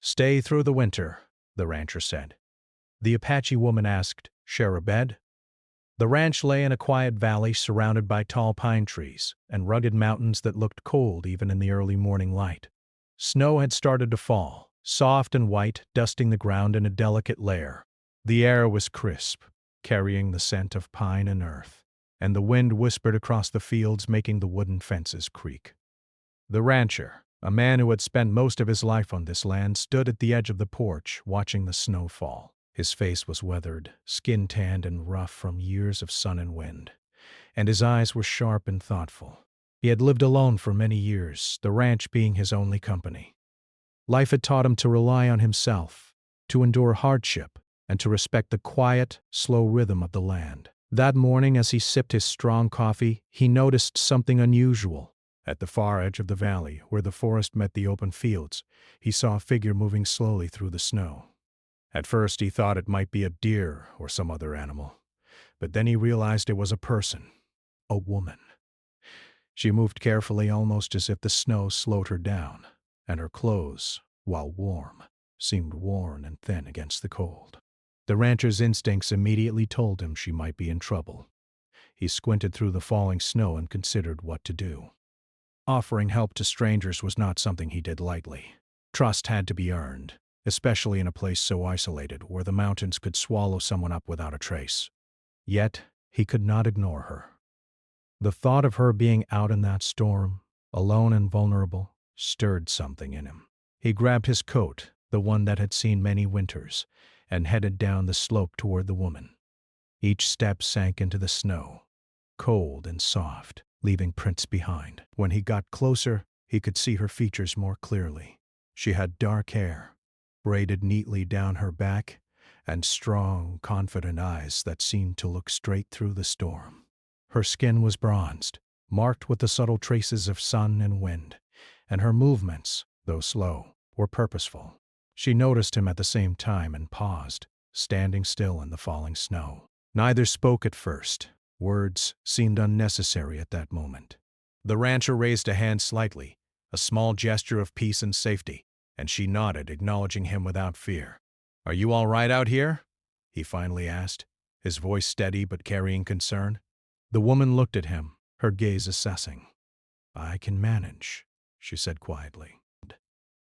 "Stay through the winter," the rancher said. The Apache woman asked, "Share a bed?" The ranch lay in a quiet valley surrounded by tall pine trees and rugged mountains that looked cold even in the early morning light. Snow had started to fall, soft and white, dusting the ground in a delicate layer. The air was crisp, carrying the scent of pine and earth, and the wind whispered across the fields, making the wooden fences creak. The rancher, a man who had spent most of his life on this land, stood at the edge of the porch, watching the snow fall. His face was weathered, skin tanned and rough from years of sun and wind, and his eyes were sharp and thoughtful. He had lived alone for many years, the ranch being his only company. Life had taught him to rely on himself, to endure hardship, and to respect the quiet, slow rhythm of the land. That morning, as he sipped his strong coffee, he noticed something unusual. At the far edge of the valley, where the forest met the open fields, he saw a figure moving slowly through the snow. At first he thought it might be a deer or some other animal, but then he realized it was a person, a woman. She moved carefully, almost as if the snow slowed her down, and her clothes, while warm, seemed worn and thin against the cold. The rancher's instincts immediately told him she might be in trouble. He squinted through the falling snow and considered what to do. Offering help to strangers was not something he did lightly. Trust had to be earned, especially in a place so isolated where the mountains could swallow someone up without a trace. Yet, he could not ignore her. The thought of her being out in that storm, alone and vulnerable, stirred something in him. He grabbed his coat, the one that had seen many winters, and headed down the slope toward the woman. Each step sank into the snow, cold and soft, leaving prints behind. When he got closer, he could see her features more clearly. She had dark hair, braided neatly down her back, and strong, confident eyes that seemed to look straight through the storm. Her skin was bronzed, marked with the subtle traces of sun and wind, and her movements, though slow, were purposeful. She noticed him at the same time and paused, standing still in the falling snow. Neither spoke at first. Words seemed unnecessary at that moment. The rancher raised a hand slightly, a small gesture of peace and safety, and she nodded, acknowledging him without fear. "Are you all right out here?" he finally asked, his voice steady but carrying concern. The woman looked at him, her gaze assessing. "I can manage," she said quietly.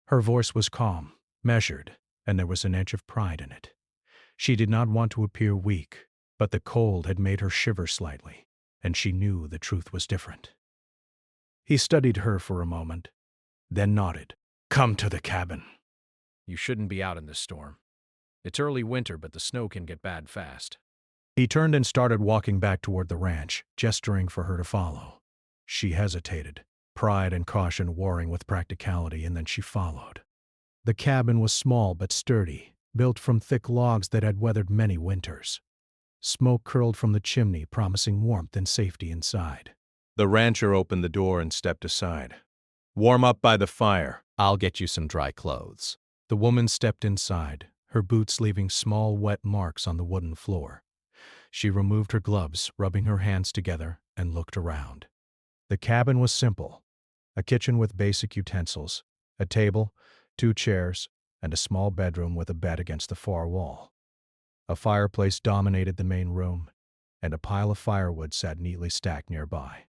Her voice was calm, measured, and there was an edge of pride in it. She did not want to appear weak, but the cold had made her shiver slightly, and she knew the truth was different. He studied her for a moment, then nodded. "Come to the cabin." "You shouldn't be out in this storm. It's early winter, but the snow can get bad fast." He turned and started walking back toward the ranch, gesturing for her to follow. She hesitated, pride and caution warring with practicality, and then she followed. The cabin was small but sturdy, built from thick logs that had weathered many winters. Smoke curled from the chimney, promising warmth and safety inside. The rancher opened the door and stepped aside. "Warm up by the fire. I'll get you some dry clothes." The woman stepped inside, her boots leaving small wet marks on the wooden floor. She removed her gloves, rubbing her hands together, and looked around. The cabin was simple: a kitchen with basic utensils, a table, 2 chairs, and a small bedroom with a bed against the far wall. A fireplace dominated the main room, and a pile of firewood sat neatly stacked nearby.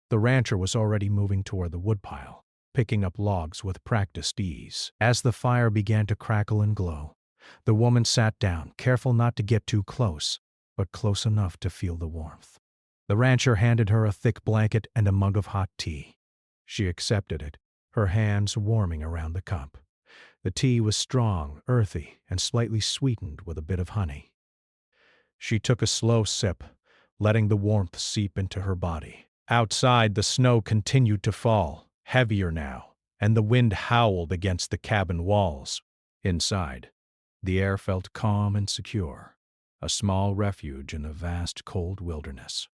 The rancher was already moving toward the woodpile, picking up logs with practiced ease. As the fire began to crackle and glow, the woman sat down, careful not to get too close, but close enough to feel the warmth. The rancher handed her a thick blanket and a mug of hot tea. She accepted it, her hands warming around the cup. The tea was strong, earthy, and slightly sweetened with a bit of honey. She took a slow sip, letting the warmth seep into her body. Outside, the snow continued to fall, heavier now, and the wind howled against the cabin walls. Inside, the air felt calm and secure, a small refuge in the vast, cold wilderness.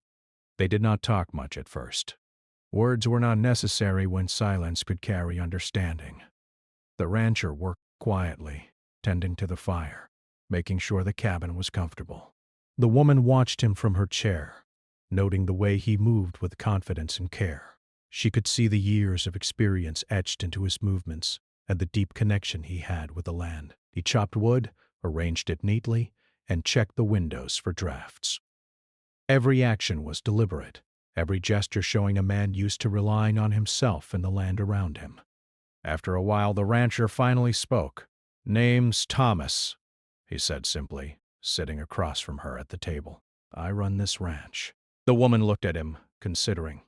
They did not talk much at first. Words were not necessary when silence could carry understanding. The rancher worked quietly, tending to the fire, making sure the cabin was comfortable. The woman watched him from her chair, noting the way he moved with confidence and care. She could see the years of experience etched into his movements, and the deep connection he had with the land. He chopped wood, arranged it neatly, and checked the windows for drafts. Every action was deliberate, every gesture showing a man used to relying on himself and the land around him. After a while, the rancher finally spoke. "Name's Thomas," he said simply, sitting across from her at the table. "I run this ranch." The woman looked at him, considering.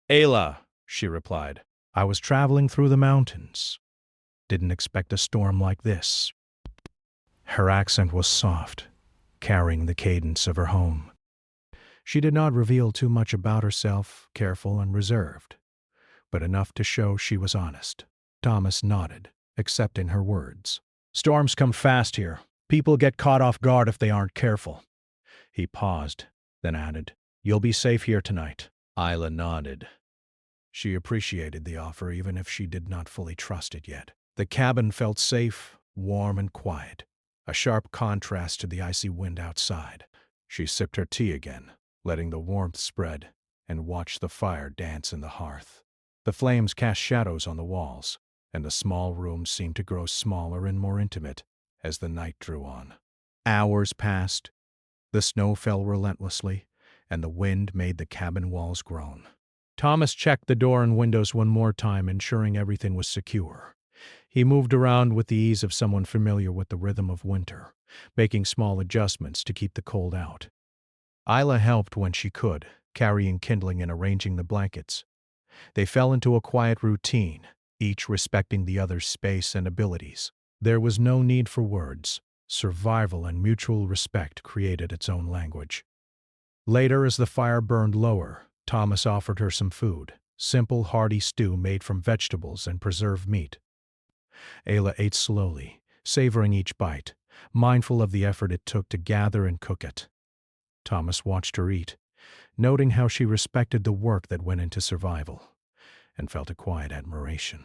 "Ayla," she replied. "I was traveling through the mountains. Didn't expect a storm like this." Her accent was soft, carrying the cadence of her home. She did not reveal too much about herself, careful and reserved, but enough to show she was honest. Thomas nodded, accepting her words. "Storms come fast here. People get caught off guard if they aren't careful." He paused, then added, "You'll be safe here tonight." Ayla nodded. She appreciated the offer even if she did not fully trust it yet. The cabin felt safe, warm and quiet, a sharp contrast to the icy wind outside. She sipped her tea again, letting the warmth spread, and watched the fire dance in the hearth. The flames cast shadows on the walls, and the small room seemed to grow smaller and more intimate as the night drew on. Hours passed. The snow fell relentlessly, and the wind made the cabin walls groan. Thomas checked the door and windows one more time, ensuring everything was secure. He moved around with the ease of someone familiar with the rhythm of winter, making small adjustments to keep the cold out. Ayla helped when she could, carrying kindling and arranging the blankets. They fell into a quiet routine, each respecting the other's space and abilities. There was no need for words. Survival and mutual respect created its own language. Later, as the fire burned lower, Thomas offered her some food, simple, hearty stew made from vegetables and preserved meat. Ayla ate slowly, savoring each bite, mindful of the effort it took to gather and cook it. Thomas watched her eat, noting how she respected the work that went into survival, and felt a quiet admiration.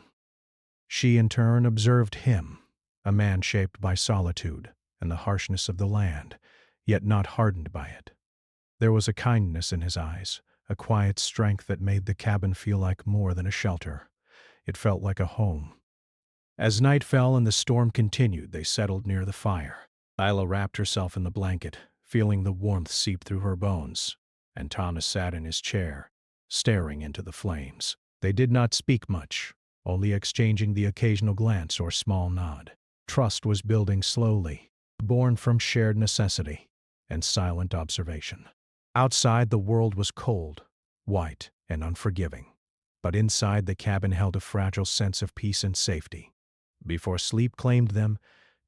She, in turn, observed him, a man shaped by solitude and the harshness of the land, yet not hardened by it. There was a kindness in his eyes, a quiet strength that made the cabin feel like more than a shelter. It felt like a home. As night fell and the storm continued, they settled near the fire. Ayla wrapped herself in the blanket, feeling the warmth seep through her bones, and Thomas sat in his chair, staring into the flames. They did not speak much, only exchanging the occasional glance or small nod. Trust was building slowly, born from shared necessity and silent observation. Outside, the world was cold, white, and unforgiving, but inside the cabin held a fragile sense of peace and safety. Before sleep claimed them,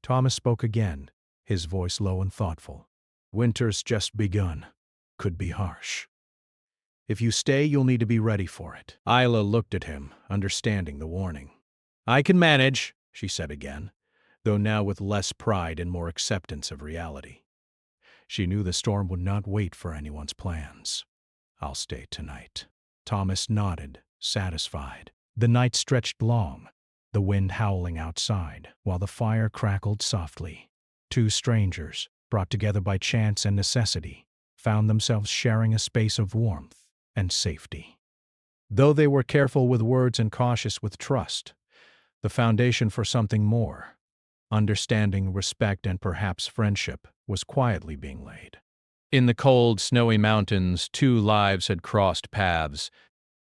Thomas spoke again, his voice low and thoughtful. "Winter's just begun. Could be harsh. If you stay, you'll need to be ready for it." Ayla looked at him, understanding the warning. "I can manage," she said again, though now with less pride and more acceptance of reality. She knew the storm would not wait for anyone's plans. "I'll stay tonight." Thomas nodded, satisfied. The night stretched long, the wind howling outside, while the fire crackled softly. Two strangers, brought together by chance and necessity, found themselves sharing a space of warmth and safety. Though they were careful with words and cautious with trust, the foundation for something more, understanding, respect, and perhaps friendship, was quietly being laid. In the cold, snowy mountains, two lives had crossed paths.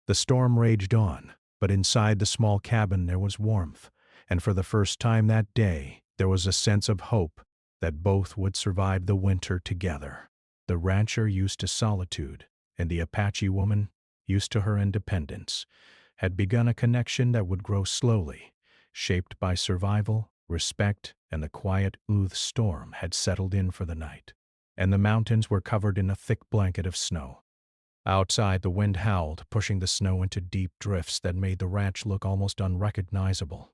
The storm raged on, but inside the small cabin there was warmth, and for the first time that day, there was a sense of hope that both would survive the winter together. The rancher, used to solitude, and the Apache woman, used to her independence, had begun a connection that would grow slowly, shaped by survival, respect, and the quiet storm had settled in for the night, and the mountains were covered in a thick blanket of snow. Outside, the wind howled, pushing the snow into deep drifts that made the ranch look almost unrecognizable.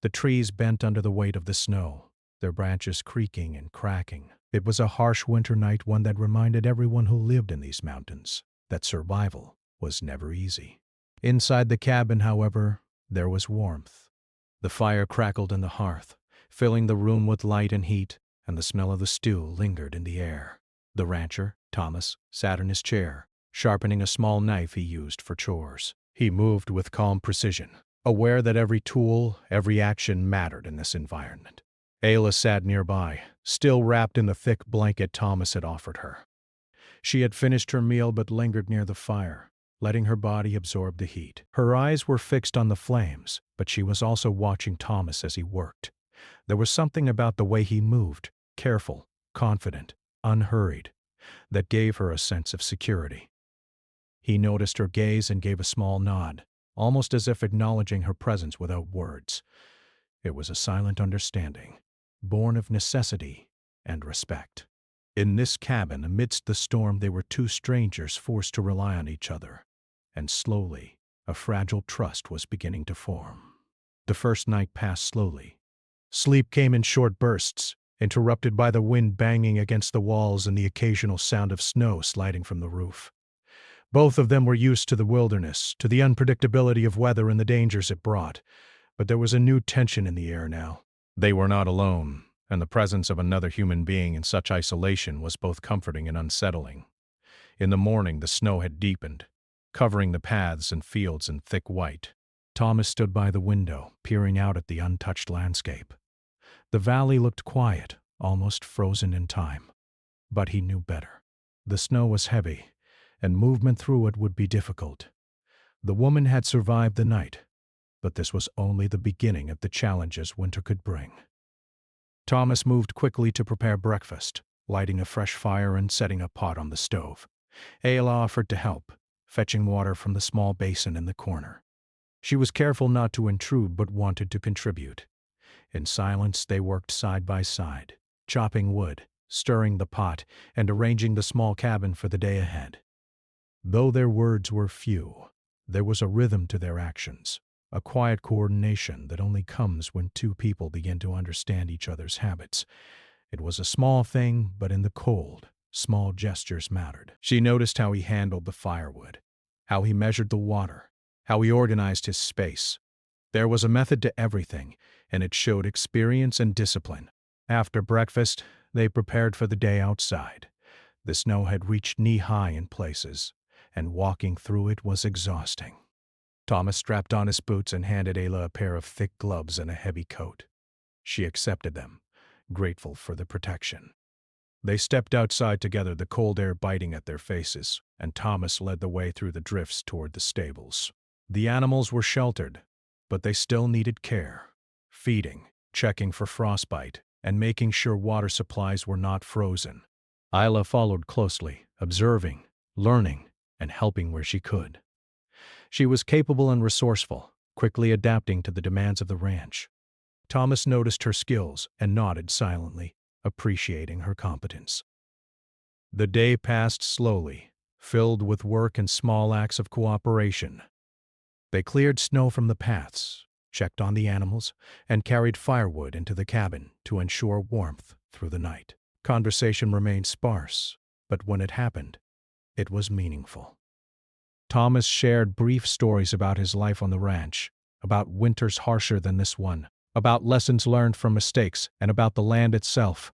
The trees bent under the weight of the snow, their branches creaking and cracking. It was a harsh winter night, one that reminded everyone who lived in these mountains that survival was never easy. Inside the cabin, however, there was warmth. The fire crackled in the hearth, filling the room with light and heat, and the smell of the stew lingered in the air. The rancher, Thomas, sat in his chair, sharpening a small knife he used for chores. He moved with calm precision, aware that every tool, every action mattered in this environment. Ayla sat nearby, still wrapped in the thick blanket Thomas had offered her. She had finished her meal but lingered near the fire, letting her body absorb the heat. Her eyes were fixed on the flames, but she was also watching Thomas as he worked. There was something about the way he moved, careful, confident, unhurried, that gave her a sense of security. He noticed her gaze and gave a small nod, almost as if acknowledging her presence without words. It was a silent understanding, born of necessity and respect. In this cabin, amidst the storm, they were two strangers forced to rely on each other, and slowly, a fragile trust was beginning to form. The first night passed slowly. Sleep came in short bursts, interrupted by the wind banging against the walls and the occasional sound of snow sliding from the roof. Both of them were used to the wilderness, to the unpredictability of weather and the dangers it brought, but there was a new tension in the air now. They were not alone, and the presence of another human being in such isolation was both comforting and unsettling. In the morning, the snow had deepened, covering the paths and fields in thick white. Thomas stood by the window, peering out at the untouched landscape. The valley looked quiet, almost frozen in time. But he knew better. The snow was heavy, and movement through it would be difficult. The woman had survived the night, but this was only the beginning of the challenges winter could bring. Thomas moved quickly to prepare breakfast, lighting a fresh fire and setting a pot on the stove. Ayla offered to help, fetching water from the small basin in the corner. She was careful not to intrude but wanted to contribute. In silence, they worked side by side, chopping wood, stirring the pot, and arranging the small cabin for the day ahead. Though their words were few, there was a rhythm to their actions, a quiet coordination that only comes when two people begin to understand each other's habits. It was a small thing, but in the cold, small gestures mattered. She noticed how he handled the firewood, how he measured the water, how he organized his space. There was a method to everything, and it showed experience and discipline. After breakfast, they prepared for the day outside. The snow had reached knee-high in places, and walking through it was exhausting. Thomas strapped on his boots and handed Ayla a pair of thick gloves and a heavy coat. She accepted them, grateful for the protection. They stepped outside together, the cold air biting at their faces, and Thomas led the way through the drifts toward the stables. The animals were sheltered, but they still needed care, feeding, checking for frostbite, and making sure water supplies were not frozen. Ayla followed closely, observing, learning, and helping where she could. She was capable and resourceful, quickly adapting to the demands of the ranch. Thomas noticed her skills and nodded silently, appreciating her competence. The day passed slowly, filled with work and small acts of cooperation. They cleared snow from the paths, checked on the animals, and carried firewood into the cabin to ensure warmth through the night. Conversation remained sparse, but when it happened, it was meaningful. Thomas shared brief stories about his life on the ranch, about winters harsher than this one, about lessons learned from mistakes, and about the land itself.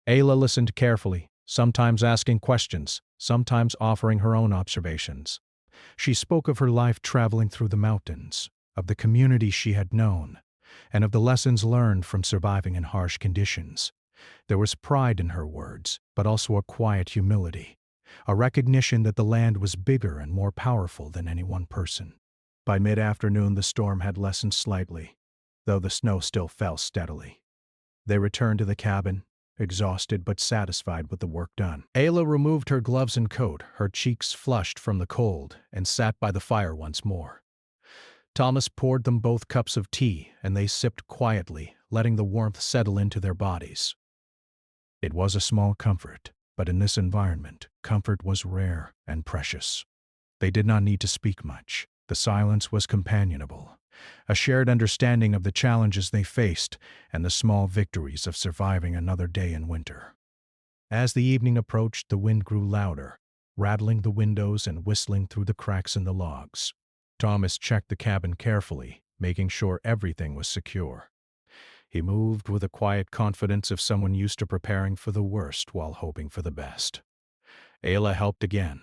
Ayla listened carefully, sometimes asking questions, sometimes offering her own observations. She spoke of her life traveling through the mountains, of the community she had known, and of the lessons learned from surviving in harsh conditions. There was pride in her words, but also a quiet humility, a recognition that the land was bigger and more powerful than any one person. By mid-afternoon, the storm had lessened slightly, though the snow still fell steadily. They returned to the cabin, exhausted but satisfied with the work done. Ayla removed her gloves and coat, her cheeks flushed from the cold, and sat by the fire once more. Thomas poured them both cups of tea, and they sipped quietly, letting the warmth settle into their bodies. It was a small comfort, but in this environment, comfort was rare and precious. They did not need to speak much. The silence was companionable, a shared understanding of the challenges they faced and the small victories of surviving another day in winter. As the evening approached, the wind grew louder, rattling the windows and whistling through the cracks in the logs. Thomas checked the cabin carefully, making sure everything was secure. He moved with the quiet confidence of someone used to preparing for the worst while hoping for the best. Ayla helped again,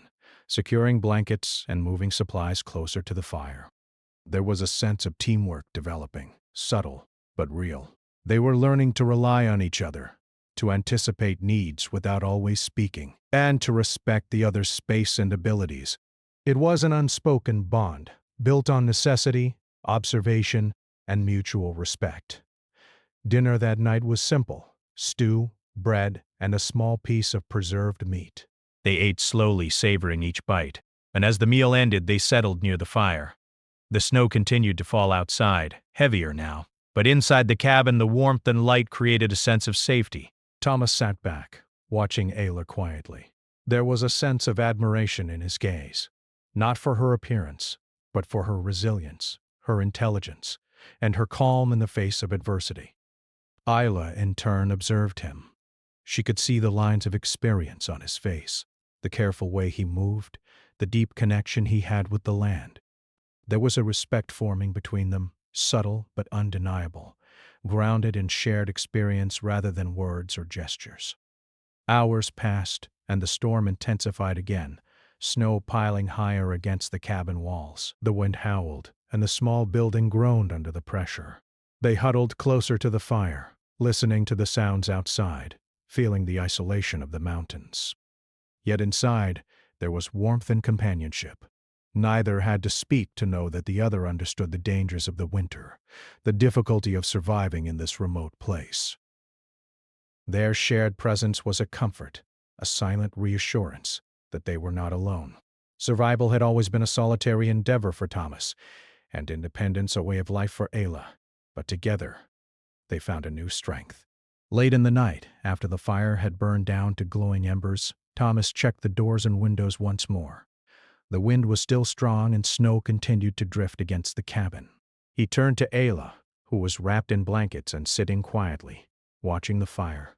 securing blankets and moving supplies closer to the fire. There was a sense of teamwork developing, subtle but real. They were learning to rely on each other, to anticipate needs without always speaking, and to respect the other's space and abilities. It was an unspoken bond, built on necessity, observation, and mutual respect. Dinner that night was simple: stew, bread, and a small piece of preserved meat. They ate slowly, savoring each bite, and as the meal ended, they settled near the fire. The snow continued to fall outside, heavier now, but inside the cabin the warmth and light created a sense of safety. Thomas sat back, watching Ayla quietly. There was a sense of admiration in his gaze, not for her appearance, but for her resilience, her intelligence, and her calm in the face of adversity. Ayla, in turn, observed him. She could see the lines of experience on his face, the careful way he moved, the deep connection he had with the land. There was a respect forming between them, subtle but undeniable, grounded in shared experience rather than words or gestures. Hours passed, and the storm intensified again, snow piling higher against the cabin walls. The wind howled, and the small building groaned under the pressure. They huddled closer to the fire, listening to the sounds outside, feeling the isolation of the mountains. Yet inside, there was warmth and companionship. Neither had to speak to know that the other understood the dangers of the winter, the difficulty of surviving in this remote place. Their shared presence was a comfort, a silent reassurance that they were not alone. Survival had always been a solitary endeavor for Thomas, and independence a way of life for Ayla, but together they found a new strength. Late in the night, after the fire had burned down to glowing embers, Thomas checked the doors and windows once more. The wind was still strong and snow continued to drift against the cabin. He turned to Ayla, who was wrapped in blankets and sitting quietly, watching the fire.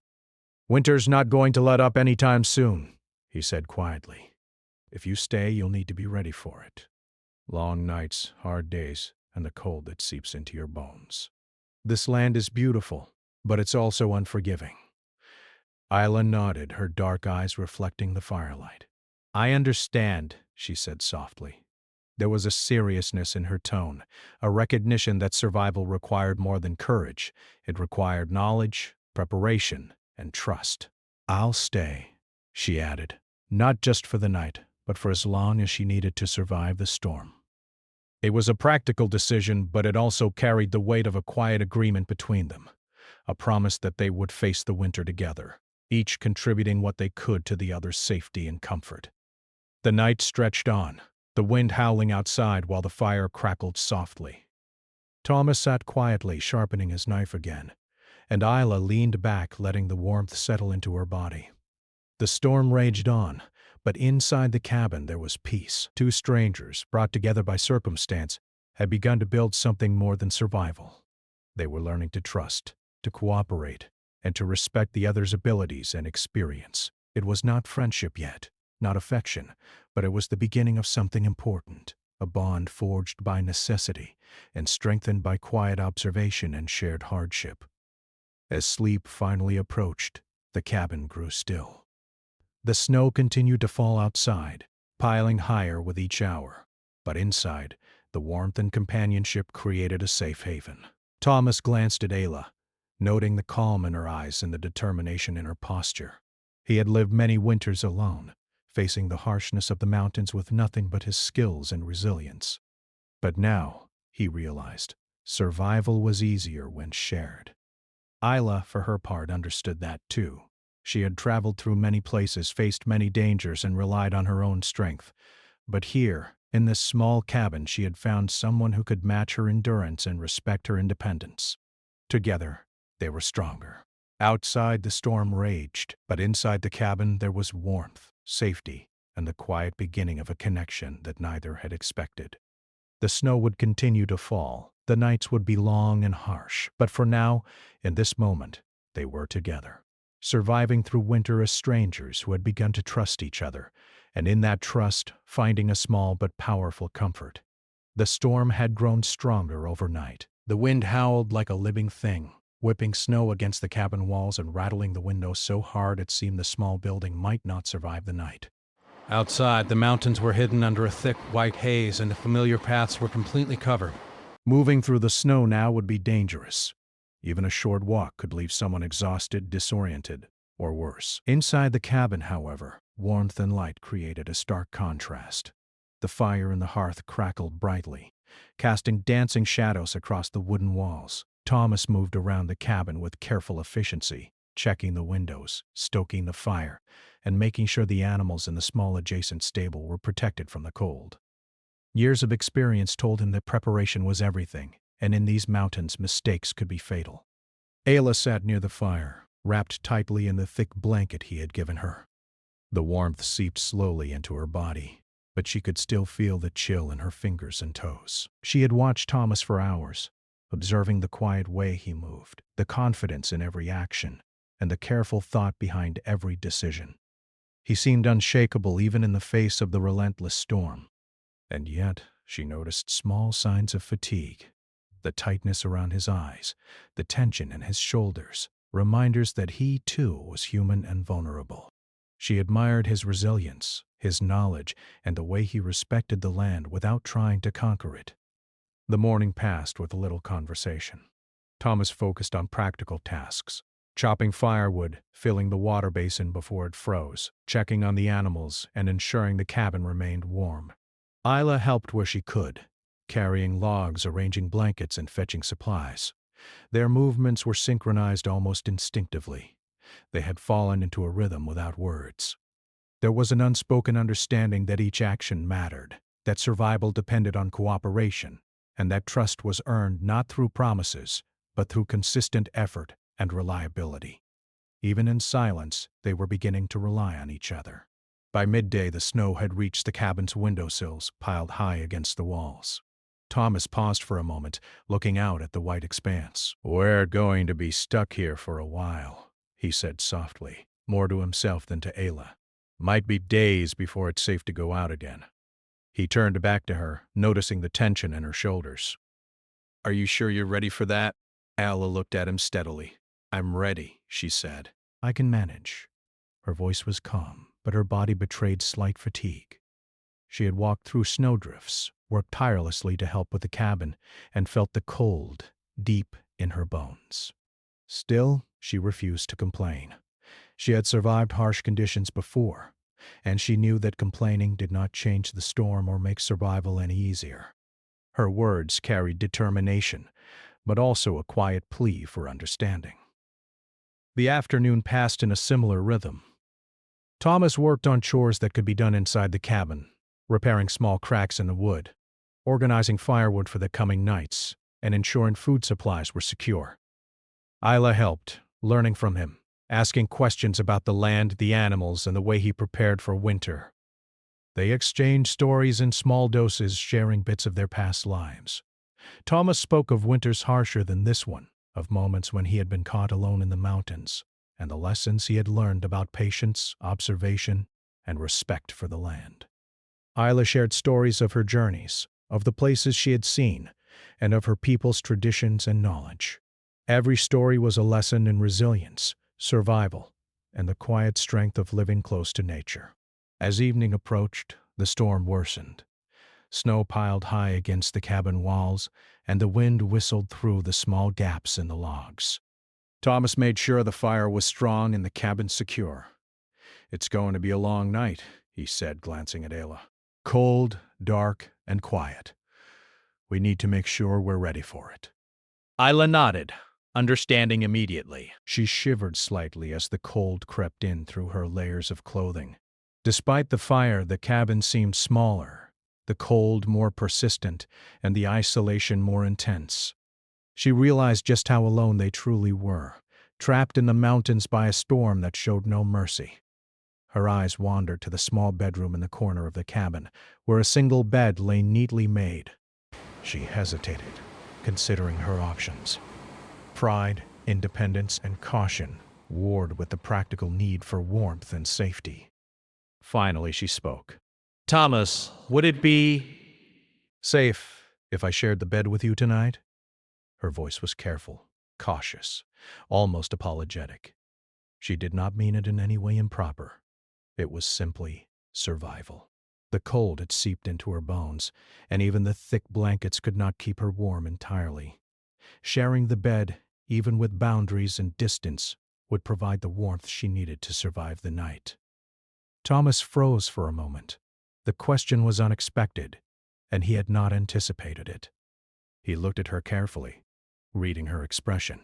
"Winter's not going to let up any time soon," he said quietly. "If you stay, you'll need to be ready for it. Long nights, hard days, and the cold that seeps into your bones. This land is beautiful, but it's also unforgiving." Ayla nodded, her dark eyes reflecting the firelight. "I understand," she said softly. There was a seriousness in her tone, a recognition that survival required more than courage. It required knowledge, preparation, and trust. "I'll stay," she added, not just for the night, but for as long as she needed to survive the storm. It was a practical decision, but it also carried the weight of a quiet agreement between them, a promise that they would face the winter together, each contributing what they could to the other's safety and comfort. The night stretched on, the wind howling outside while the fire crackled softly. Thomas sat quietly, sharpening his knife again, and Ayla leaned back, letting the warmth settle into her body. The storm raged on, but inside the cabin there was peace. Two strangers, brought together by circumstance, had begun to build something more than survival. They were learning to trust, to cooperate, and to respect the other's abilities and experience. It was not friendship yet, not affection, but it was the beginning of something important, a bond forged by necessity and strengthened by quiet observation and shared hardship. As sleep finally approached, the cabin grew still. The snow continued to fall outside, piling higher with each hour, but inside, the warmth and companionship created a safe haven. Thomas glanced at Ayla, noting the calm in her eyes and the determination in her posture. He had lived many winters alone, facing the harshness of the mountains with nothing but his skills and resilience. But now, he realized, survival was easier when shared. Ayla, for her part, understood that too. She had traveled through many places, faced many dangers, and relied on her own strength. But here, in this small cabin, she had found someone who could match her endurance and respect her independence. Together, they were stronger. Outside, the storm raged, but inside the cabin there was warmth, safety, and the quiet beginning of a connection that neither had expected. The snow would continue to fall, the nights would be long and harsh, but for now, in this moment, they were together, surviving through winter as strangers who had begun to trust each other, and in that trust, finding a small but powerful comfort. The storm had grown stronger overnight. The wind howled like a living thing, whipping snow against the cabin walls and rattling the windows so hard it seemed the small building might not survive the night. Outside, the mountains were hidden under a thick white haze and the familiar paths were completely covered. Moving through the snow now would be dangerous. Even a short walk could leave someone exhausted, disoriented, or worse. Inside the cabin, however, warmth and light created a stark contrast. The fire in the hearth crackled brightly, casting dancing shadows across the wooden walls. Thomas moved around the cabin with careful efficiency, checking the windows, stoking the fire, and making sure the animals in the small adjacent stable were protected from the cold. Years of experience told him that preparation was everything, and in these mountains mistakes could be fatal. Ayla sat near the fire, wrapped tightly in the thick blanket he had given her. The warmth seeped slowly into her body, but she could still feel the chill in her fingers and toes. She had watched Thomas for hours, observing the quiet way he moved, the confidence in every action, and the careful thought behind every decision. He seemed unshakable even in the face of the relentless storm. And yet, she noticed small signs of fatigue, the tightness around his eyes, the tension in his shoulders, reminders that he, too, was human and vulnerable. She admired his resilience, his knowledge, and the way he respected the land without trying to conquer it. The morning passed with little conversation. Thomas focused on practical tasks, chopping firewood, filling the water basin before it froze, checking on the animals, and ensuring the cabin remained warm. Ayla helped where she could, carrying logs, arranging blankets, and fetching supplies. Their movements were synchronized almost instinctively. They had fallen into a rhythm without words. There was an unspoken understanding that each action mattered, that survival depended on cooperation, and that trust was earned not through promises, but through consistent effort and reliability. Even in silence, they were beginning to rely on each other. By midday, the snow had reached the cabin's windowsills, piled high against the walls. Thomas paused for a moment, looking out at the white expanse. "We're going to be stuck here for a while," he said softly, more to himself than to Ayla. "Might be days before it's safe to go out again." He turned back to her, noticing the tension in her shoulders. "Are you sure you're ready for that?" Ayla looked at him steadily. "I'm ready," she said. "I can manage." Her voice was calm, but her body betrayed slight fatigue. She had walked through snowdrifts, worked tirelessly to help with the cabin, and felt the cold deep in her bones. Still, she refused to complain. She had survived harsh conditions before, and she knew that complaining did not change the storm or make survival any easier. Her words carried determination, but also a quiet plea for understanding. The afternoon passed in a similar rhythm. Thomas worked on chores that could be done inside the cabin, repairing small cracks in the wood, organizing firewood for the coming nights, and ensuring food supplies were secure. Ayla helped, learning from him, asking questions about the land, the animals, and the way he prepared for winter. They exchanged stories in small doses, sharing bits of their past lives. Thomas spoke of winters harsher than this one, of moments when he had been caught alone in the mountains, and the lessons he had learned about patience, observation, and respect for the land. Ayla shared stories of her journeys, of the places she had seen, and of her people's traditions and knowledge. Every story was a lesson in resilience, survival, and the quiet strength of living close to nature. As evening approached, the storm worsened. Snow piled high against the cabin walls, and the wind whistled through the small gaps in the logs. Thomas made sure the fire was strong and the cabin secure. "It's going to be a long night," he said, glancing at Ayla. "Cold, dark, and quiet. We need to make sure we're ready for it." Ayla nodded, understanding immediately. She shivered slightly as the cold crept in through her layers of clothing. Despite the fire, the cabin seemed smaller, the cold more persistent, and the isolation more intense. She realized just how alone they truly were, trapped in the mountains by a storm that showed no mercy. Her eyes wandered to the small bedroom in the corner of the cabin, where a single bed lay neatly made. She hesitated, considering her options. Pride, independence, and caution warred with the practical need for warmth and safety. Finally, she spoke. "Thomas, would it be safe if I shared the bed with you tonight?" Her voice was careful, cautious, almost apologetic. She did not mean it in any way improper. It was simply survival. The cold had seeped into her bones, and even the thick blankets could not keep her warm entirely. Sharing the bed, even with boundaries and distance, would provide the warmth she needed to survive the night. Thomas froze for a moment. The question was unexpected, and he had not anticipated it. He looked at her carefully, reading her expression.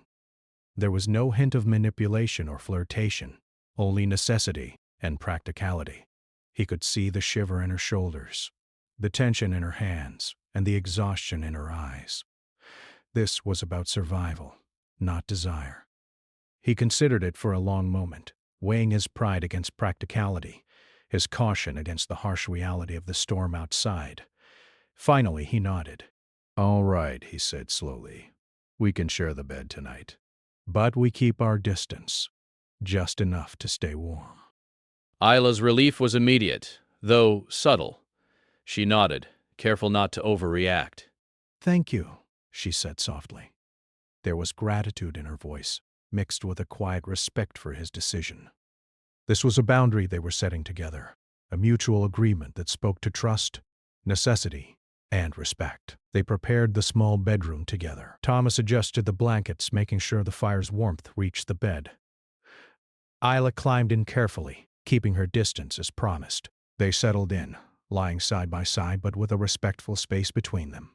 There was no hint of manipulation or flirtation, only necessity and practicality. He could see the shiver in her shoulders, the tension in her hands, and the exhaustion in her eyes. This was about survival, not desire. He considered it for a long moment, weighing his pride against practicality, his caution against the harsh reality of the storm outside. Finally, he nodded. "All right," he said slowly. "We can share the bed tonight. But we keep our distance, just enough to stay warm." Isla's relief was immediate, though subtle. She nodded, careful not to overreact. "Thank you," she said softly. There was gratitude in her voice, mixed with a quiet respect for his decision. This was a boundary they were setting together, a mutual agreement that spoke to trust, necessity, and respect. They prepared the small bedroom together. Thomas adjusted the blankets, making sure the fire's warmth reached the bed. Isla climbed in carefully, keeping her distance as promised. They settled in, lying side by side but with a respectful space between them.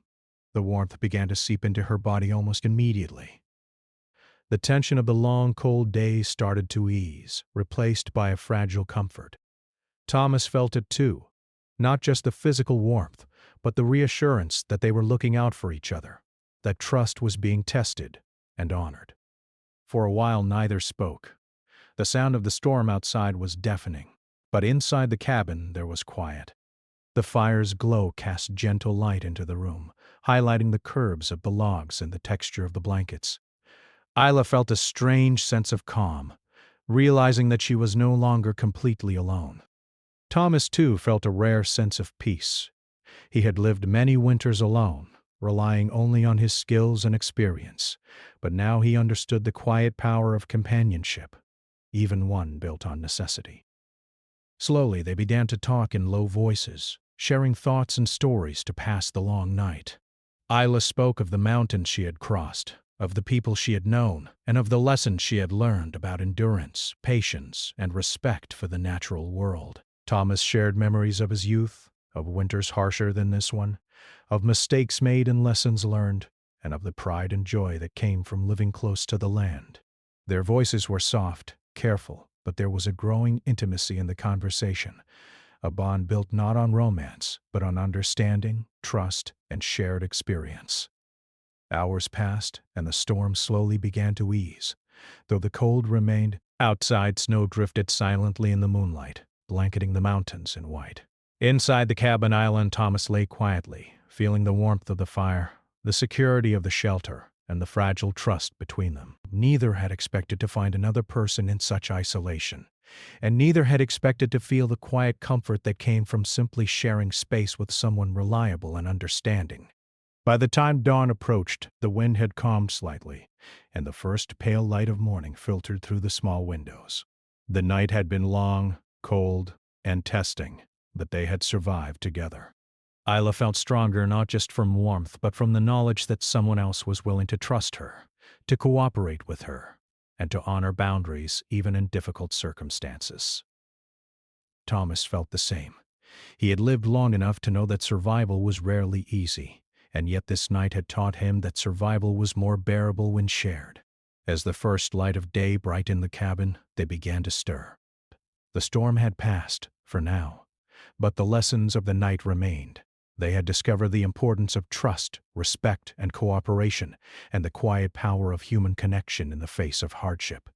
The warmth began to seep into her body almost immediately. The tension of the long, cold days started to ease, replaced by a fragile comfort. Thomas felt it too, not just the physical warmth, but the reassurance that they were looking out for each other, that trust was being tested and honored. For a while neither spoke. The sound of the storm outside was deafening, but inside the cabin there was quiet. The fire's glow cast gentle light into the room, highlighting the curves of the logs and the texture of the blankets. Isla felt a strange sense of calm, realizing that she was no longer completely alone. Thomas, too, felt a rare sense of peace. He had lived many winters alone, relying only on his skills and experience, but now he understood the quiet power of companionship, even one built on necessity. Slowly they began to talk in low voices, sharing thoughts and stories to pass the long night. Isla spoke of the mountains she had crossed, of the people she had known, and of the lessons she had learned about endurance, patience, and respect for the natural world. Thomas shared memories of his youth, of winters harsher than this one, of mistakes made and lessons learned, and of the pride and joy that came from living close to the land. Their voices were soft, careful, but there was a growing intimacy in the conversation, a bond built not on romance, but on understanding, trust, and shared experience. Hours passed, and the storm slowly began to ease. Though the cold remained, outside snow drifted silently in the moonlight, blanketing the mountains in white. Inside the cabin, Isla and Thomas lay quietly, feeling the warmth of the fire, the security of the shelter, and the fragile trust between them. Neither had expected to find another person in such isolation, and neither had expected to feel the quiet comfort that came from simply sharing space with someone reliable and understanding. By the time dawn approached, the wind had calmed slightly, and the first pale light of morning filtered through the small windows. The night had been long, cold, and testing, but they had survived together. Isla felt stronger not just from warmth, but from the knowledge that someone else was willing to trust her, to cooperate with her, and to honor boundaries even in difficult circumstances. Thomas felt the same. He had lived long enough to know that survival was rarely easy, and yet this night had taught him that survival was more bearable when shared. As the first light of day brightened the cabin, they began to stir. The storm had passed, for now, but the lessons of the night remained. They had discovered the importance of trust, respect, and cooperation, and the quiet power of human connection in the face of hardship.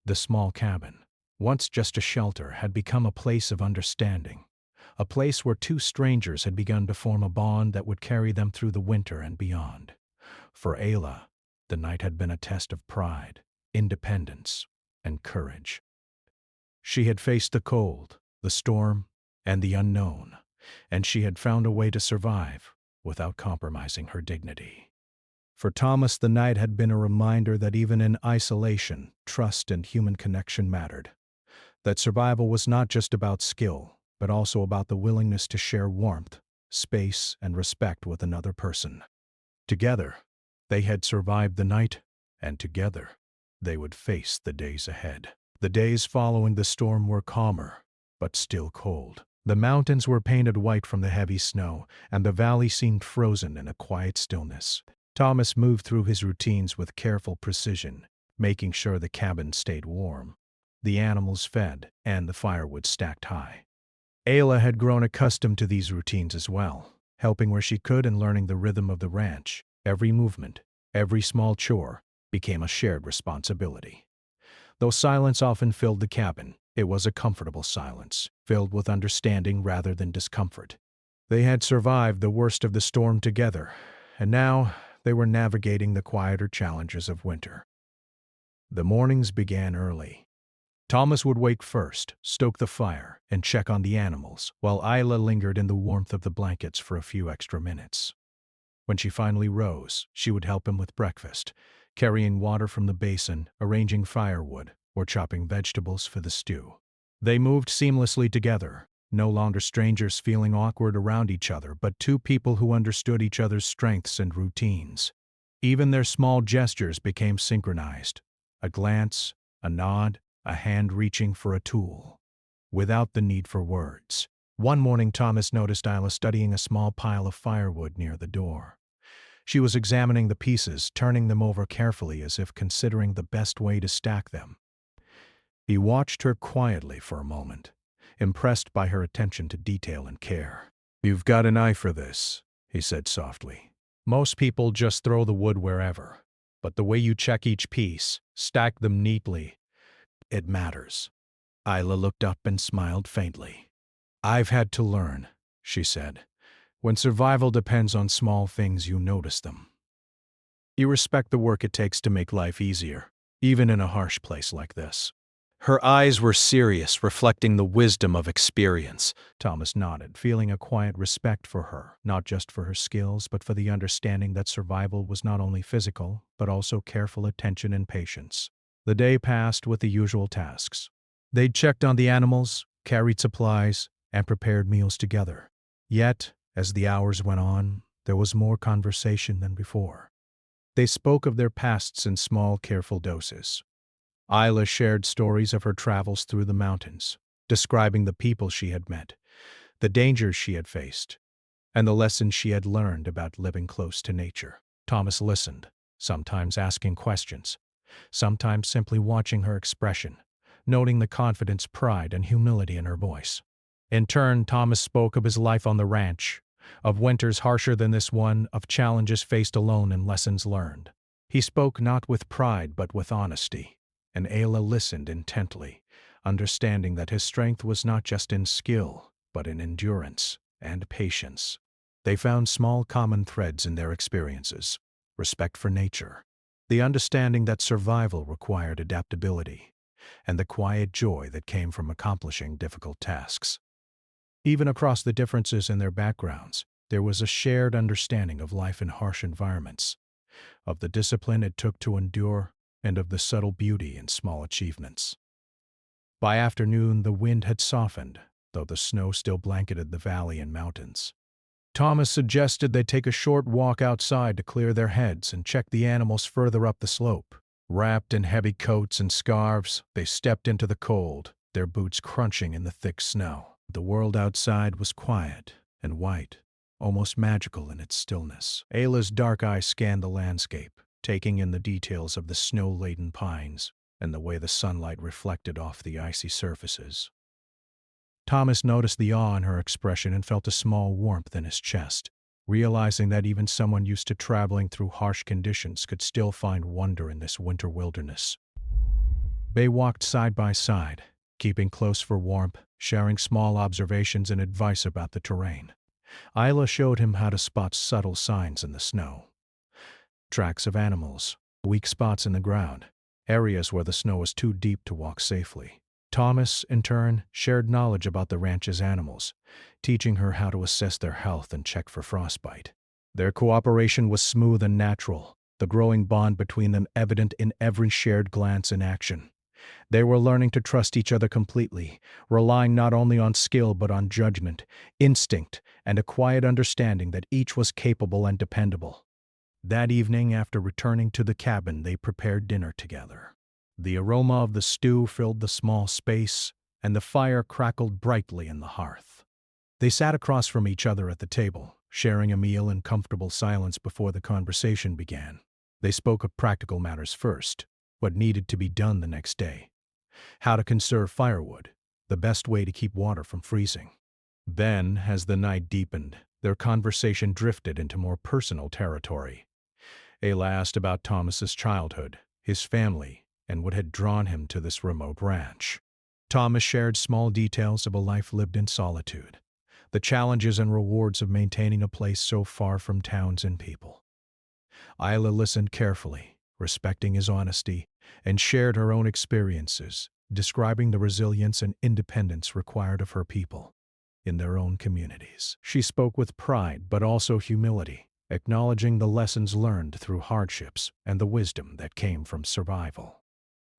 The small cabin, once just a shelter, had become a place of understanding, a place where two strangers had begun to form a bond that would carry them through the winter and beyond. For Ayla, the night had been a test of pride, independence, and courage. She had faced the cold, the storm, and the unknown, and she had found a way to survive without compromising her dignity. For Thomas, the night had been a reminder that even in isolation, trust and human connection mattered, that survival was not just about skill, but also about the willingness to share warmth, space, and respect with another person. Together, they had survived the night, and together, they would face the days ahead. The days following the storm were calmer, but still cold. The mountains were painted white from the heavy snow, and the valley seemed frozen in a quiet stillness. Thomas moved through his routines with careful precision, making sure the cabin stayed warm, the animals fed, and the firewood stacked high. Ayla had grown accustomed to these routines as well, helping where she could and learning the rhythm of the ranch. Every movement, every small chore, became a shared responsibility. Though silence often filled the cabin, it was a comfortable silence, filled with understanding rather than discomfort. They had survived the worst of the storm together, and now they were navigating the quieter challenges of winter. The mornings began early. Thomas would wake first, stoke the fire, and check on the animals, while Isla lingered in the warmth of the blankets for a few extra minutes. When she finally rose, she would help him with breakfast, carrying water from the basin, arranging firewood, or chopping vegetables for the stew. They moved seamlessly together, no longer strangers feeling awkward around each other, but two people who understood each other's strengths and routines. Even their small gestures became synchronized, a glance, a nod, a hand reaching for a tool, without the need for words. One morning, Thomas noticed Isla studying a small pile of firewood near the door. She was examining the pieces, turning them over carefully as if considering the best way to stack them. He watched her quietly for a moment, impressed by her attention to detail and care. "You've got an eye for this," he said softly. "Most people just throw the wood wherever, but the way you check each piece, stack them neatly, it matters." Isla looked up and smiled faintly. "I've had to learn," she said. "When survival depends on small things, you notice them. You respect the work it takes to make life easier, even in a harsh place like this." Her eyes were serious, reflecting the wisdom of experience. Thomas nodded, feeling a quiet respect for her, not just for her skills, but for the understanding that survival was not only physical, but also careful attention and patience. The day passed with the usual tasks. They'd checked on the animals, carried supplies, and prepared meals together. Yet, as the hours went on, there was more conversation than before. They spoke of their pasts in small, careful doses. Isla shared stories of her travels through the mountains, describing the people she had met, the dangers she had faced, and the lessons she had learned about living close to nature. Thomas listened, sometimes asking questions, sometimes simply watching her expression, noting the confidence, pride, and humility in her voice. In turn, Thomas spoke of his life on the ranch, of winters harsher than this one, of challenges faced alone and lessons learned. He spoke not with pride but with honesty, and Ayla listened intently, understanding that his strength was not just in skill, but in endurance and patience. They found small common threads in their experiences: respect for nature, the understanding that survival required adaptability, and the quiet joy that came from accomplishing difficult tasks. Even across the differences in their backgrounds, there was a shared understanding of life in harsh environments, of the discipline it took to endure, and of the subtle beauty in small achievements. By afternoon, the wind had softened, though the snow still blanketed the valley and mountains. Thomas suggested they take a short walk outside to clear their heads and check the animals further up the slope. Wrapped in heavy coats and scarves, they stepped into the cold, their boots crunching in the thick snow. The world outside was quiet and white, almost magical in its stillness. Ayla's dark eyes scanned the landscape, taking in the details of the snow-laden pines and the way the sunlight reflected off the icy surfaces. Thomas noticed the awe in her expression and felt a small warmth in his chest, realizing that even someone used to traveling through harsh conditions could still find wonder in this winter wilderness. They walked side by side, keeping close for warmth, sharing small observations and advice about the terrain. Isla showed him how to spot subtle signs in the snow: tracks of animals, weak spots in the ground, areas where the snow was too deep to walk safely. Thomas, in turn, shared knowledge about the ranch's animals, teaching her how to assess their health and check for frostbite. Their cooperation was smooth and natural, the growing bond between them evident in every shared glance and action. They were learning to trust each other completely, relying not only on skill but on judgment, instinct, and a quiet understanding that each was capable and dependable. That evening, after returning to the cabin, they prepared dinner together. The aroma of the stew filled the small space, and the fire crackled brightly in the hearth. They sat across from each other at the table, sharing a meal in comfortable silence before the conversation began. They spoke of practical matters first, what needed to be done the next day, how to conserve firewood, the best way to keep water from freezing. Then, as the night deepened, their conversation drifted into more personal territory. Ayla asked about Thomas's childhood, his family, and what had drawn him to this remote ranch. Thomas shared small details of a life lived in solitude, the challenges and rewards of maintaining a place so far from towns and people. Ayla listened carefully, respecting his honesty, and shared her own experiences, describing the resilience and independence required of her people in their own communities. She spoke with pride but also humility, acknowledging the lessons learned through hardships and the wisdom that came from survival.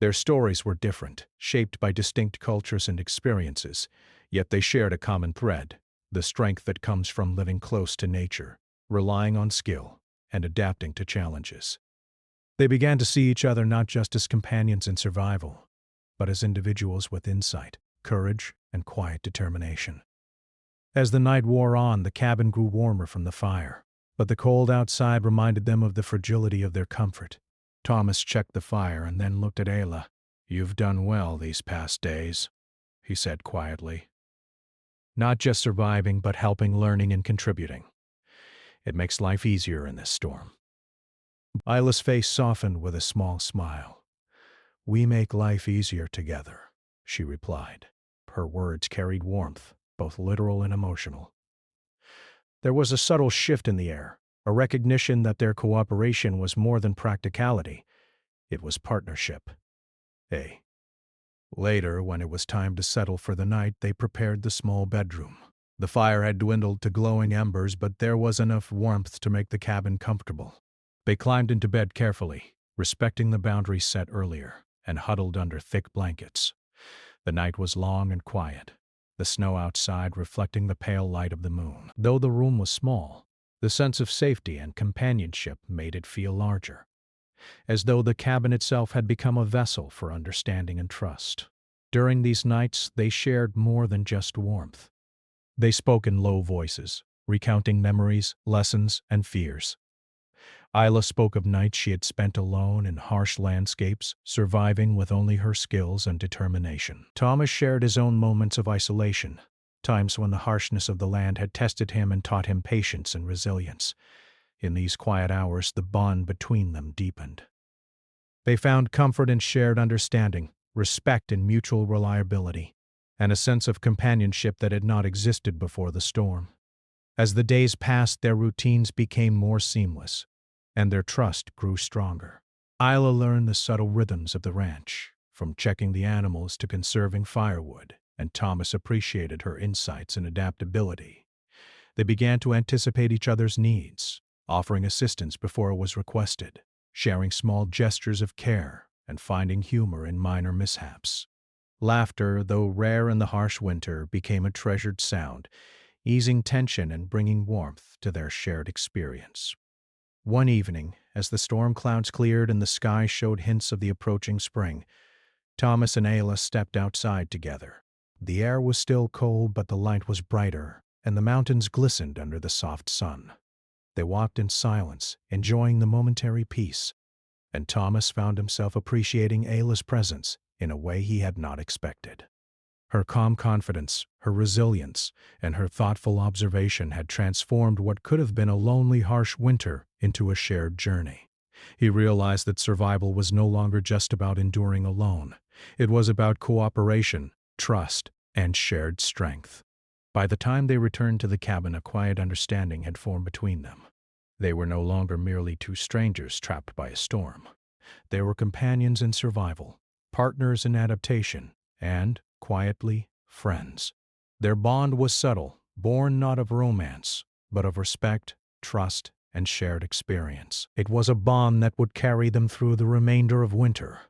Their stories were different, shaped by distinct cultures and experiences, yet they shared a common thread, the strength that comes from living close to nature, relying on skill, and adapting to challenges. They began to see each other not just as companions in survival, but as individuals with insight, courage, and quiet determination. As the night wore on, the cabin grew warmer from the fire, but the cold outside reminded them of the fragility of their comfort. Thomas checked the fire and then looked at Ayla. "You've done well these past days," he said quietly. "Not just surviving, but helping, learning, and contributing. It makes life easier in this storm." Ayla's face softened with a small smile. "We make life easier together," she replied. Her words carried warmth, both literal and emotional. There was a subtle shift in the air, a recognition that their cooperation was more than practicality. It was partnership. Later, when it was time to settle for the night, they prepared the small bedroom. The fire had dwindled to glowing embers, but there was enough warmth to make the cabin comfortable. They climbed into bed carefully, respecting the boundaries set earlier, and huddled under thick blankets. The night was long and quiet, the snow outside reflecting the pale light of the moon. Though the room was small, the sense of safety and companionship made it feel larger, as though the cabin itself had become a vessel for understanding and trust. During these nights, they shared more than just warmth. They spoke in low voices, recounting memories, lessons, and fears. Ayla spoke of nights she had spent alone in harsh landscapes, surviving with only her skills and determination. Thomas shared his own moments of isolation, times when the harshness of the land had tested him and taught him patience and resilience. In these quiet hours, the bond between them deepened. They found comfort in shared understanding, respect in mutual reliability, and a sense of companionship that had not existed before the storm. As the days passed, their routines became more seamless, and their trust grew stronger. Ayla learned the subtle rhythms of the ranch, from checking the animals to conserving firewood, and Thomas appreciated her insights and adaptability. They began to anticipate each other's needs, offering assistance before it was requested, sharing small gestures of care, and finding humor in minor mishaps. Laughter, though rare in the harsh winter, became a treasured sound, easing tension and bringing warmth to their shared experience. One evening, as the storm clouds cleared and the sky showed hints of the approaching spring, Thomas and Ayla stepped outside together. The air was still cold, but the light was brighter, and the mountains glistened under the soft sun. They walked in silence, enjoying the momentary peace, and Thomas found himself appreciating Ayla's presence in a way he had not expected. Her calm confidence, her resilience, and her thoughtful observation had transformed what could have been a lonely, harsh winter into a shared journey. He realized that survival was no longer just about enduring alone. It was about cooperation, trust, and shared strength. By the time they returned to the cabin, a quiet understanding had formed between them. They were no longer merely two strangers trapped by a storm. They were companions in survival, partners in adaptation, and, quietly, friends. Their bond was subtle, born not of romance, but of respect, trust, and shared experience. It was a bond that would carry them through the remainder of winter,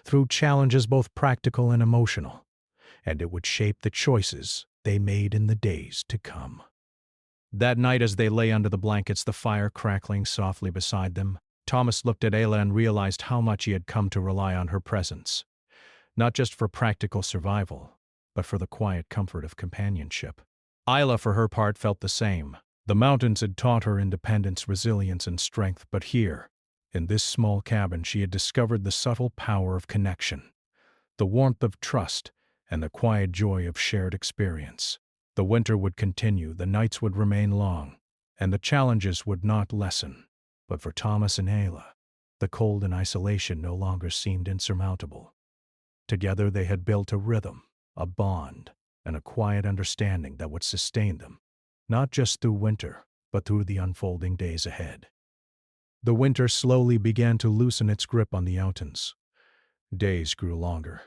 through challenges both practical and emotional, and it would shape the choices they made in the days to come. That night, as they lay under the blankets, the fire crackling softly beside them, Thomas looked at Ayla and realized how much he had come to rely on her presence, not just for practical survival, but for the quiet comfort of companionship. Ayla, for her part, felt the same. The mountains had taught her independence, resilience, and strength, but here, in this small cabin, she had discovered the subtle power of connection, the warmth of trust, and the quiet joy of shared experience. The winter would continue, the nights would remain long, and the challenges would not lessen. But for Thomas and Ayla, the cold and isolation no longer seemed insurmountable. Together they had built a rhythm, a bond, and a quiet understanding that would sustain them, not just through winter, but through the unfolding days ahead. The winter slowly began to loosen its grip on the mountains. Days grew longer.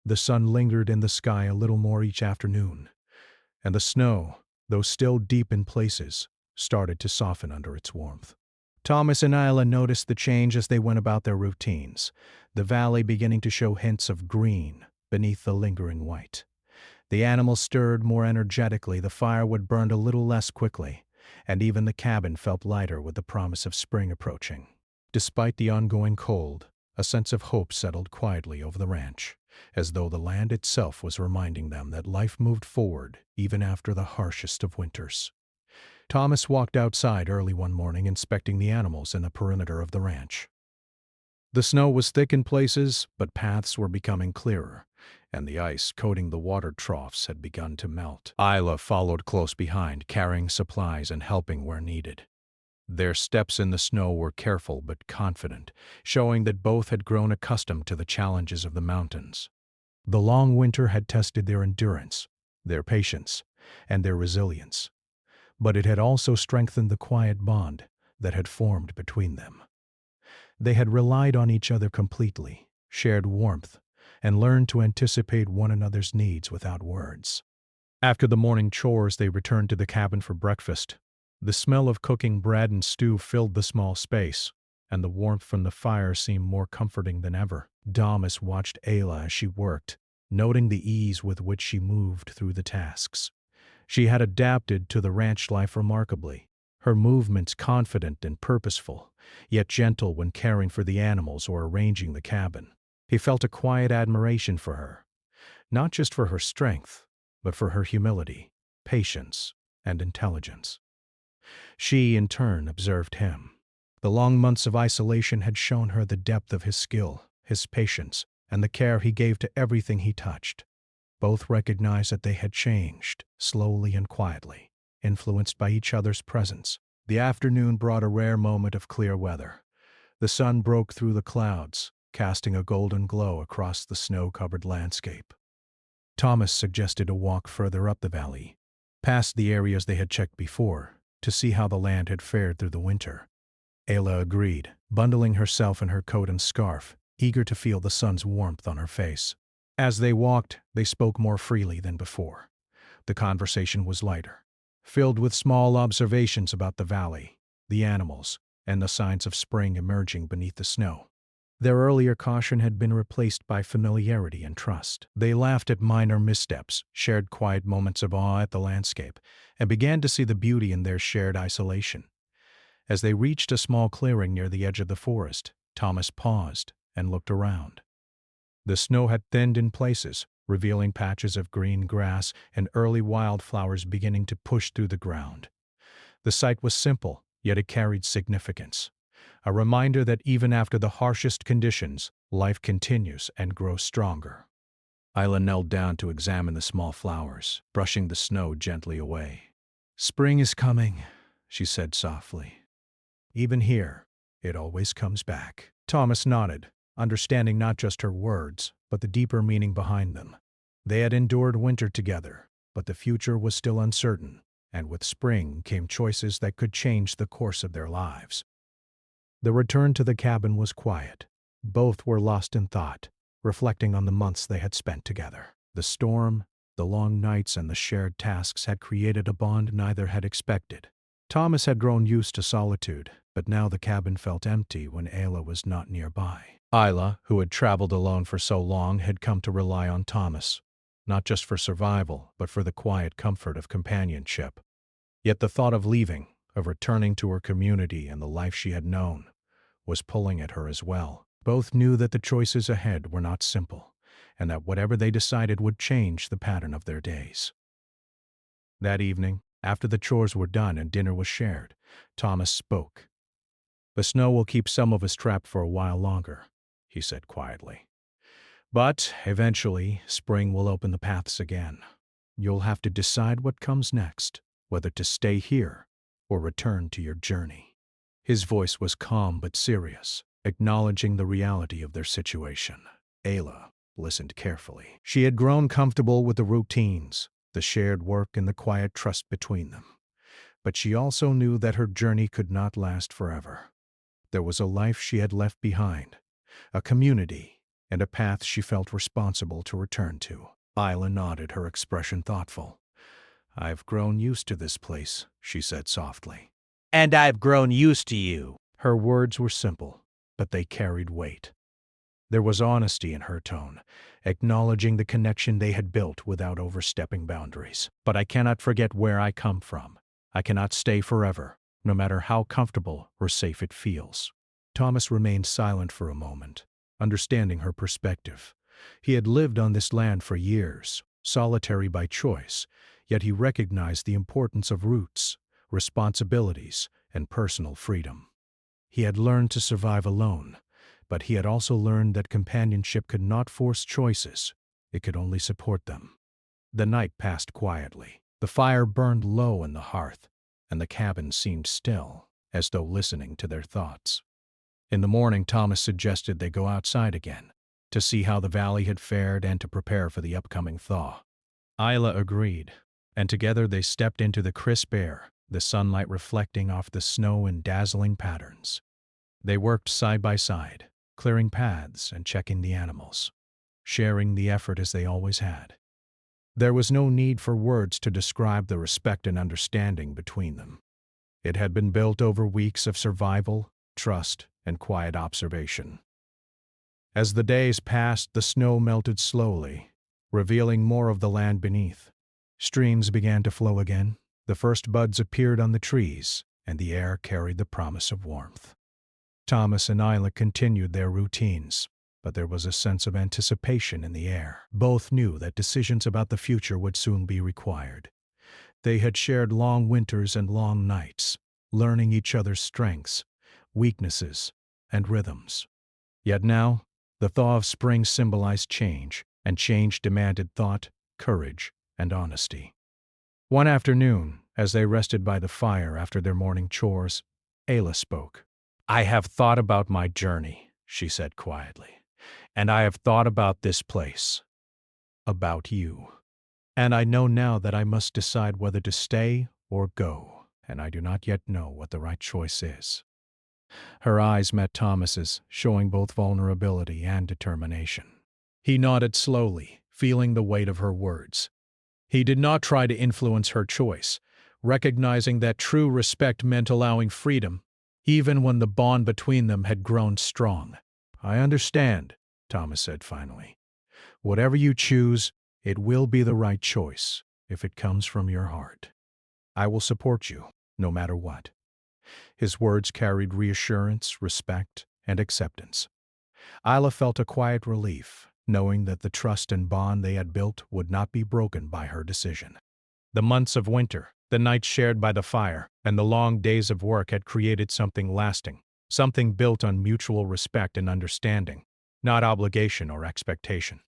The sun lingered in the sky a little more each afternoon, and the snow, though still deep in places, started to soften under its warmth. Thomas and Ayla noticed the change as they went about their routines, the valley beginning to show hints of green beneath the lingering white. The animals stirred more energetically, the firewood burned a little less quickly, and even the cabin felt lighter with the promise of spring approaching. Despite the ongoing cold, a sense of hope settled quietly over the ranch, as though the land itself was reminding them that life moved forward even after the harshest of winters. Thomas walked outside early one morning, inspecting the animals in the perimeter of the ranch. The snow was thick in places, but paths were becoming clearer, and the ice coating the water troughs had begun to melt. Ayla followed close behind, carrying supplies and helping where needed. Their steps in the snow were careful but confident, showing that both had grown accustomed to the challenges of the mountains. The long winter had tested their endurance, their patience, and their resilience, but it had also strengthened the quiet bond that had formed between them. They had relied on each other completely, shared warmth, and learned to anticipate one another's needs without words. After the morning chores, they returned to the cabin for breakfast. The smell of cooking bread and stew filled the small space, and the warmth from the fire seemed more comforting than ever. Thomas watched Ayla as she worked, noting the ease with which she moved through the tasks. She had adapted to the ranch life remarkably, her movements confident and purposeful, yet gentle when caring for the animals or arranging the cabin. He felt a quiet admiration for her, not just for her strength, but for her humility, patience, and intelligence. She, in turn, observed him. The long months of isolation had shown her the depth of his skill, his patience, and the care he gave to everything he touched. Both recognized that they had changed, slowly and quietly, influenced by each other's presence. The afternoon brought a rare moment of clear weather. The sun broke through the clouds, casting a golden glow across the snow-covered landscape. Thomas suggested a walk further up the valley, past the areas they had checked before, to see how the land had fared through the winter. Ayla agreed, bundling herself in her coat and scarf, eager to feel the sun's warmth on her face. As they walked, they spoke more freely than before. The conversation was lighter, filled with small observations about the valley, the animals, and the signs of spring emerging beneath the snow. Their earlier caution had been replaced by familiarity and trust. They laughed at minor missteps, shared quiet moments of awe at the landscape, and began to see the beauty in their shared isolation. As they reached a small clearing near the edge of the forest, Thomas paused and looked around. The snow had thinned in places, revealing patches of green grass and early wildflowers beginning to push through the ground. The sight was simple, yet it carried significance. A reminder that even after the harshest conditions, life continues and grows stronger. Ayla knelt down to examine the small flowers, brushing the snow gently away. "Spring is coming," she said softly. "Even here, it always comes back." Thomas nodded, understanding not just her words, but the deeper meaning behind them. They had endured winter together, but the future was still uncertain, and with spring came choices that could change the course of their lives. The return to the cabin was quiet. Both were lost in thought, reflecting on the months they had spent together. The storm, the long nights, and the shared tasks had created a bond neither had expected. Thomas had grown used to solitude, but now the cabin felt empty when Ayla was not nearby. Isla, who had traveled alone for so long, had come to rely on Thomas, not just for survival, but for the quiet comfort of companionship. Yet the thought of leaving, of returning to her community and the life she had known, was pulling at her as well. Both knew that the choices ahead were not simple, and that whatever they decided would change the pattern of their days. That evening, after the chores were done and dinner was shared, Thomas spoke. "The snow will keep some of us trapped for a while longer," he said quietly. "But eventually, spring will open the paths again. You'll have to decide what comes next, whether to stay here or return to your journey." His voice was calm but serious, acknowledging the reality of their situation. Ayla listened carefully. She had grown comfortable with the routines, the shared work, and the quiet trust between them. But she also knew that her journey could not last forever. There was a life she had left behind, a community, and a path she felt responsible to return to. Ayla nodded, her expression thoughtful. "I've grown used to this place," she said softly. "And I've grown used to you." Her words were simple, but they carried weight. There was honesty in her tone, acknowledging the connection they had built without overstepping boundaries. "But I cannot forget where I come from. I cannot stay forever, no matter how comfortable or safe it feels." Thomas remained silent for a moment, understanding her perspective. He had lived on this land for years, solitary by choice, yet he recognized the importance of roots, responsibilities, and personal freedom. He had learned to survive alone, but he had also learned that companionship could not force choices, it could only support them. The night passed quietly. The fire burned low in the hearth, and the cabin seemed still, as though listening to their thoughts. In the morning, Thomas suggested they go outside again, to see how the valley had fared and to prepare for the upcoming thaw. Ayla agreed, and together they stepped into the crisp air, the sunlight reflecting off the snow in dazzling patterns. They worked side by side, clearing paths and checking the animals, sharing the effort as they always had. There was no need for words to describe the respect and understanding between them. It had been built over weeks of survival, trust, and quiet observation. As the days passed, the snow melted slowly, revealing more of the land beneath. Streams began to flow again, the first buds appeared on the trees, and the air carried the promise of warmth. Thomas and Ayla continued their routines, but there was a sense of anticipation in the air. Both knew that decisions about the future would soon be required. They had shared long winters and long nights, learning each other's strengths, weaknesses, and rhythms. Yet now, the thaw of spring symbolized change, and change demanded thought, courage, and honesty. One afternoon, as they rested by the fire after their morning chores, Ayla spoke. "I have thought about my journey," she said quietly, "and I have thought about this place, about you. And I know now that I must decide whether to stay or go, and I do not yet know what the right choice is." Her eyes met Thomas's, showing both vulnerability and determination. He nodded slowly, feeling the weight of her words. He did not try to influence her choice, recognizing that true respect meant allowing freedom, even when the bond between them had grown strong. "I understand," Thomas said finally. "Whatever you choose, it will be the right choice, if it comes from your heart. I will support you, no matter what." His words carried reassurance, respect, and acceptance. Ayla felt a quiet relief, knowing that the trust and bond they had built would not be broken by her decision. The months of winter, the nights shared by the fire, and the long days of work had created something lasting, something built on mutual respect and understanding, not obligation or expectation.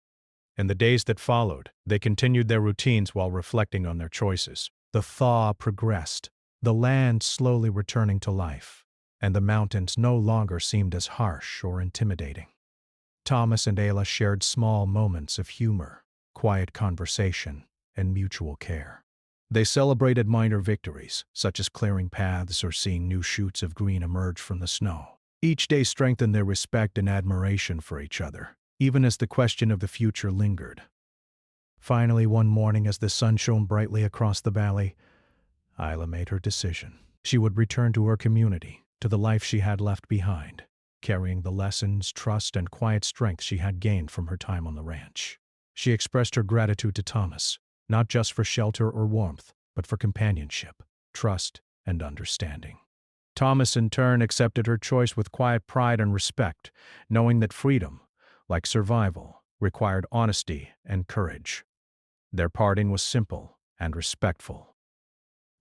In the days that followed, they continued their routines while reflecting on their choices. The thaw progressed, the land slowly returning to life, and the mountains no longer seemed as harsh or intimidating. Thomas and Ayla shared small moments of humor, quiet conversation, and mutual care. They celebrated minor victories, such as clearing paths or seeing new shoots of green emerge from the snow. Each day strengthened their respect and admiration for each other, even as the question of the future lingered. Finally, one morning, as the sun shone brightly across the valley, Ayla made her decision. She would return to her community, to the life she had left behind. carrying the lessons, trust, and quiet strength she had gained from her time on the ranch. She expressed her gratitude to Thomas, not just for shelter or warmth, but for companionship, trust, and understanding. Thomas, in turn, accepted her choice with quiet pride and respect, knowing that freedom, like survival, required honesty and courage. Their parting was simple and respectful.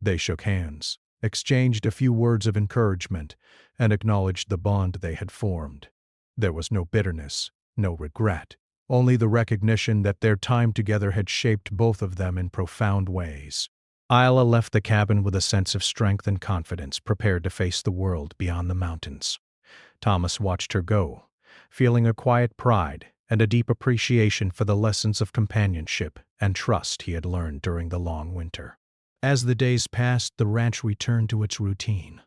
They shook hands, exchanged a few words of encouragement, and acknowledged the bond they had formed. There was no bitterness, no regret, only the recognition that their time together had shaped both of them in profound ways. Isla left the cabin with a sense of strength and confidence, prepared to face the world beyond the mountains. Thomas watched her go, feeling a quiet pride and a deep appreciation for the lessons of companionship and trust he had learned during the long winter. As the days passed, the ranch returned to its routine.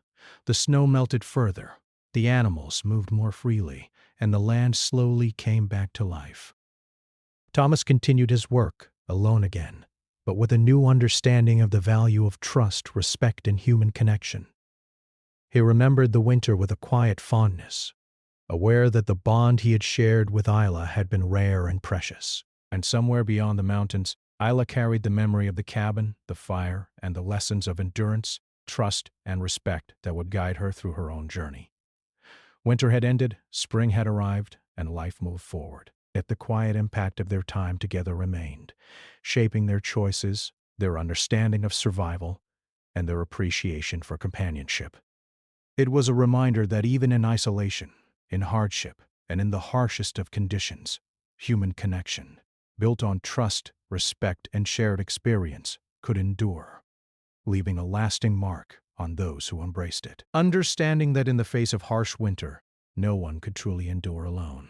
The snow melted further, the animals moved more freely, and the land slowly came back to life. Thomas continued his work, alone again, but with a new understanding of the value of trust, respect, and human connection. He remembered the winter with a quiet fondness, aware that the bond he had shared with Isla had been rare and precious. And somewhere beyond the mountains, Isla carried the memory of the cabin, the fire, and the lessons of endurance, trust, and respect that would guide her through her own journey. Winter had ended, spring had arrived, and life moved forward. Yet the quiet impact of their time together remained, shaping their choices, their understanding of survival, and their appreciation for companionship. It was a reminder that even in isolation, in hardship, and in the harshest of conditions, human connection, built on trust, respect, and shared experience, could endure, leaving a lasting mark on those who embraced it. Understanding that in the face of harsh winter, no one could truly endure alone.